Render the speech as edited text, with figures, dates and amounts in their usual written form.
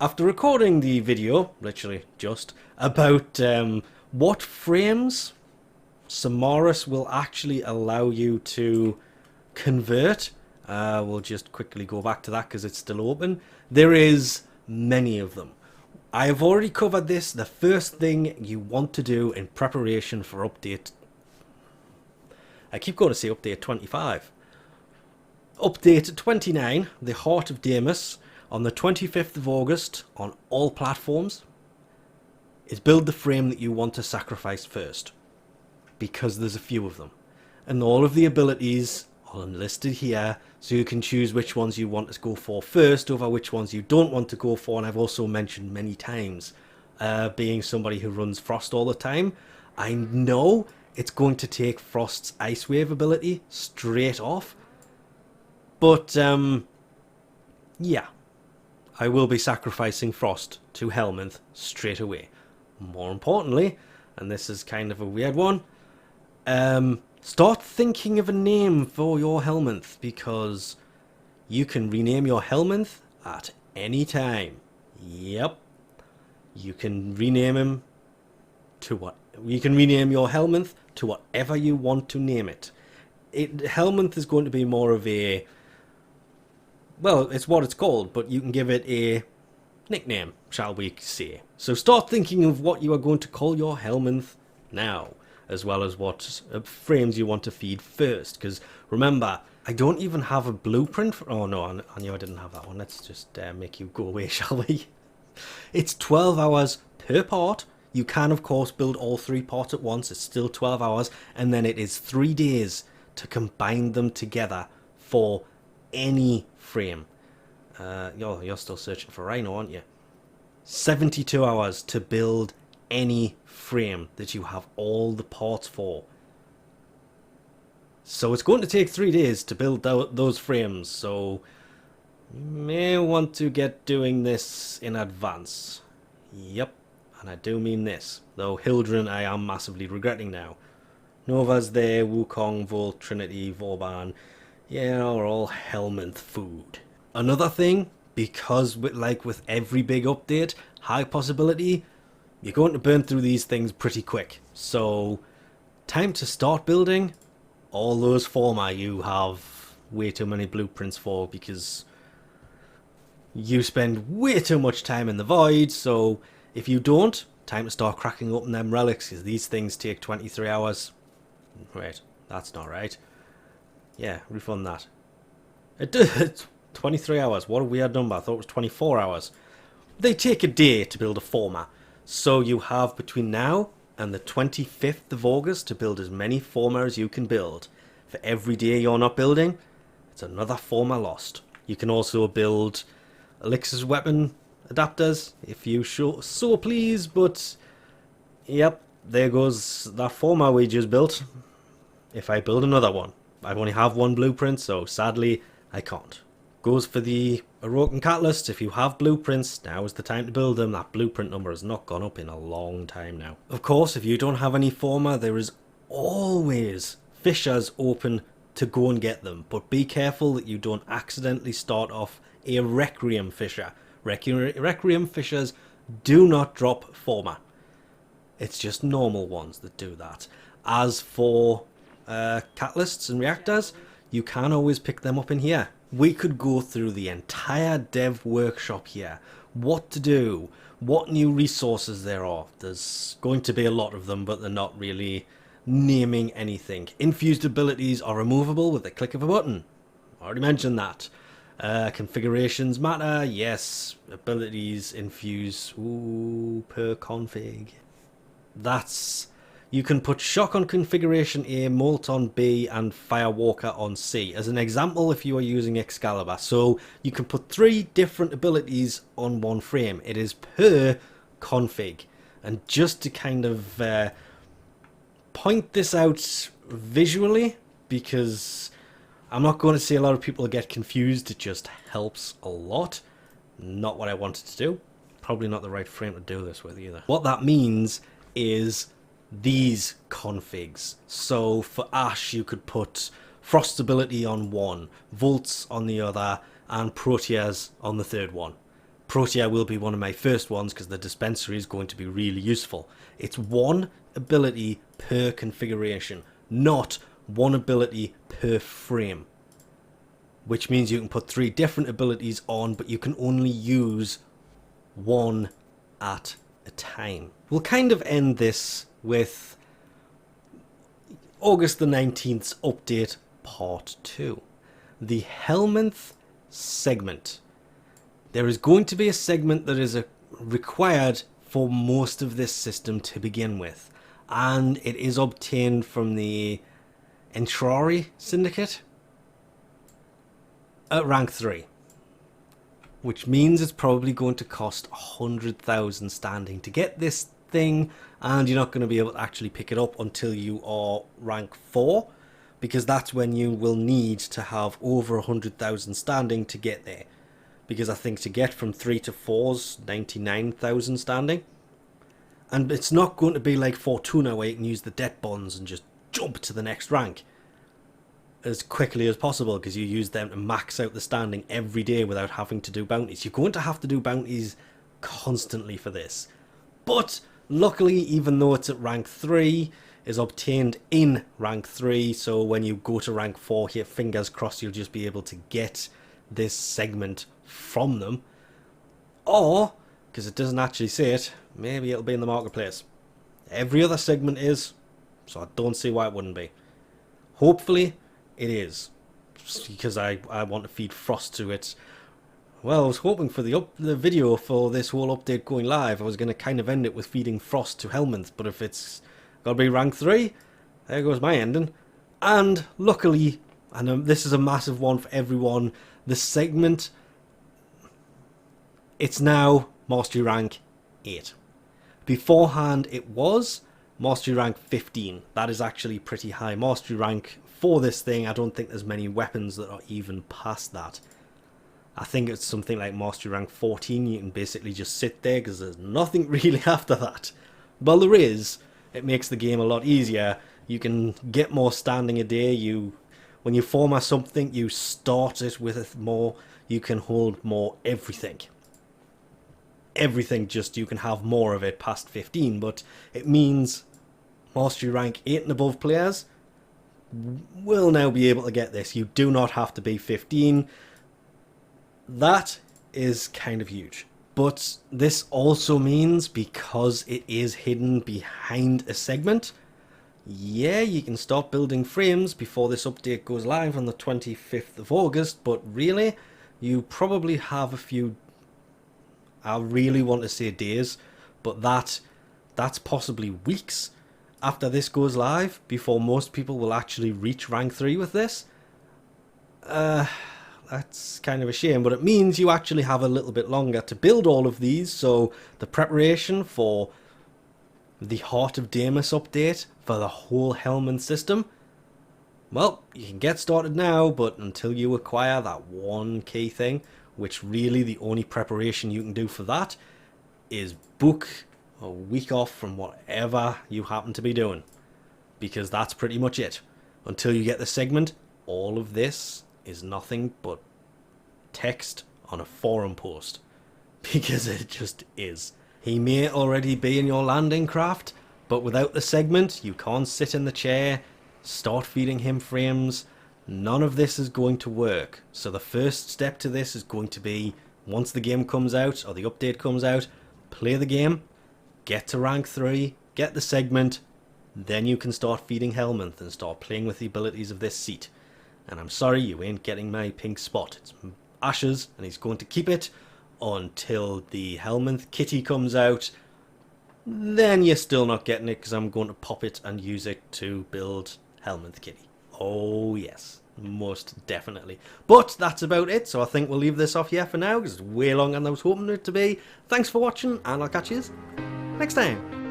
After recording the video, literally just, about what frames Samaras will actually allow you to convert, we'll just quickly go back to that because it's still open. There is many of them. I have already covered this. The first thing you want to do in preparation for update... I keep going to say update 25. Update 29, the Heart of Deimos, on the 25th of August on all platforms, is build the frame that you want to sacrifice first. Because there's a few of them. And all of the abilities are listed here, so you can choose which ones you want to go for first over which ones you don't want to go for. And I've also mentioned many times, being somebody who runs Frost all the time, I know it's going to take Frost's Ice Wave ability straight off. But, yeah. I will be sacrificing Frost to Helminth straight away. More importantly, and this is kind of a weird one, start thinking of a name for your Helminth, because you can rename your Helminth at any time. Yep. You can rename him to what? You can rename your Helminth to whatever you want to name it. Helminth is going to be more of a... Well, it's what it's called, but you can give it a nickname, shall we say. So start thinking of what you are going to call your Helminth now, as well as what frames you want to feed first. Because remember, I don't even have a blueprint for... Oh no, I knew I didn't have that one. Let's just make you go away, shall we? It's 12 hours per part. You can, of course, build all 3 parts at once. It's still 12 hours. And then it is 3 days to combine them together for any frame. You're still searching for Rhino, aren't you? 72 hours to build any frame that you have all the parts for. So it's going to take 3 days to build those frames, so you may want to get doing this in advance. Yep, and I do mean this, though Hildren I am massively regretting now. Nova's there, Wukong, Volt, Trinity, Vauban, yeah, are all Helminth food. Another thing, because with every big update, high possibility, you're going to burn through these things pretty quick. So, time to start building all those former you have way too many blueprints for, because you spend way too much time in the void. So, if you don't, time to start cracking open them relics, because these things take 23 hours. Wait, that's not right. Yeah, refund that. It did. 23 hours. What a weird number. I thought it was 24 hours. They take a day to build a former. So you have between now and the 25th of August to build as many former as you can build. For every day you're not building, it's another former lost. You can also build Elixir's weapon adapters if you so please, but yep, there goes that former we just built. If I build another one. I only have 1 blueprint, so sadly I can't. Goes for the Orokin Catalyst. If you have blueprints, now is the time to build them. That blueprint number has not gone up in a long time now. Of course, if you don't have any former, there is always fissures open to go and get them. But be careful that you don't accidentally start off a Requiem fissure. Requiem fissures do not drop former. It's just normal ones that do that. As for catalysts and reactors, you can always pick them up in here. We could go through the entire dev workshop here. What to do, what new resources there are. There's going to be a lot of them, but they're not really naming anything. Infused abilities are removable with the click of a button. Already mentioned that. Configurations matter, yes. Abilities infuse, per config. You can put Shock on configuration A, Molt on B, and Firewalker on C. As an example, if you are using Excalibur. So you can put 3 different abilities on one frame. It is per config. And just to kind of point this out visually, because I'm not going to say a lot of people get confused, it just helps a lot. Not what I wanted to do. Probably not the right frame to do this with either. What that means is these configs. So for Ash you could put Frost ability on one, Volts on the other, and Proteas on the third one. Protea will be one of my first ones because the dispensary is going to be really useful. It's one ability per configuration, not one ability per frame. Which means you can put 3 different abilities on, but you can only use one at a time. We'll kind of end this with August the 19th's update part 2. The Helminth segment. There is going to be a segment that is required for most of this system to begin with. And it is obtained from the Entrari Syndicate at rank 3. Which means it's probably going to cost 100,000 standing to get this thing, and you're not going to be able to actually pick it up until you are rank 4, because that's when you will need to have over 100,000 standing to get there. Because I think to get from 3 to 4's 99,000 standing. And it's not going to be like Fortuna where you can use the debt bonds and just jump to the next rank as quickly as possible, because you use them to max out the standing every day without having to do bounties. You're going to have to do bounties constantly for this. But luckily, even though it's at rank 3, is obtained in rank 3, so when you go to rank 4 here, fingers crossed, you'll just be able to get this segment from them. Or, because it doesn't actually say it, maybe it'll be in the marketplace. Every other segment is, so I don't see why it wouldn't be. Hopefully it is, because I want to feed Frost to it. Well, I was hoping for the video for this whole update going live. I was going to kind of end it with feeding Frost to Helminth, but if it's got to be rank 3, there goes my ending. And luckily, and this is a massive one for everyone, the segment, it's now Mastery rank 8. Beforehand it was Mastery rank 15. That is actually pretty high Mastery rank for this thing. I don't think there's many weapons that are even past that. I think it's something like Mastery rank 14. You can basically just sit there because there's nothing really after that. Well, there is. It makes the game a lot easier. You can get more standing a day. When you format something, you start it with more. You can hold more everything. Everything, just you can have more of it past 15, but it means Mastery rank 8 and above players will now be able to get this. You do not have to be 15. That is kind of huge. But this also means, because it is hidden behind a segment, yeah, you can start building frames before this update goes live on the 25th of August, but really, you probably have a few, I really want to say days, but that's possibly weeks after this goes live before most people will actually reach rank 3 with this. That's kind of a shame, but it means you actually have a little bit longer to build all of these, so the preparation for the Heart of Deimos update for the whole Helminth system, well, you can get started now, but until you acquire that one key thing, which really the only preparation you can do for that is book a week off from whatever you happen to be doing, because that's pretty much it. Until you get the segment, all of this is nothing but text on a forum post, because it just is. He may already be in your landing craft, but without the segment you can't sit in the chair, start feeding him frames. None of this is going to work. So the first step to this is going to be, once the game comes out or the update comes out, play the game, get to rank 3, get the segment, then you can start feeding Helminth and start playing with the abilities of this seat. And I'm sorry, you ain't getting my pink spot. It's Ash's, and he's going to keep it until the Helminth kitty comes out. Then you're still not getting it, because I'm going to pop it and use it to build Helminth kitty. Oh yes, most definitely. But that's about it, so I think we'll leave this off here for now, because it's way longer than I was hoping it to be. Thanks for watching, and I'll catch you next time.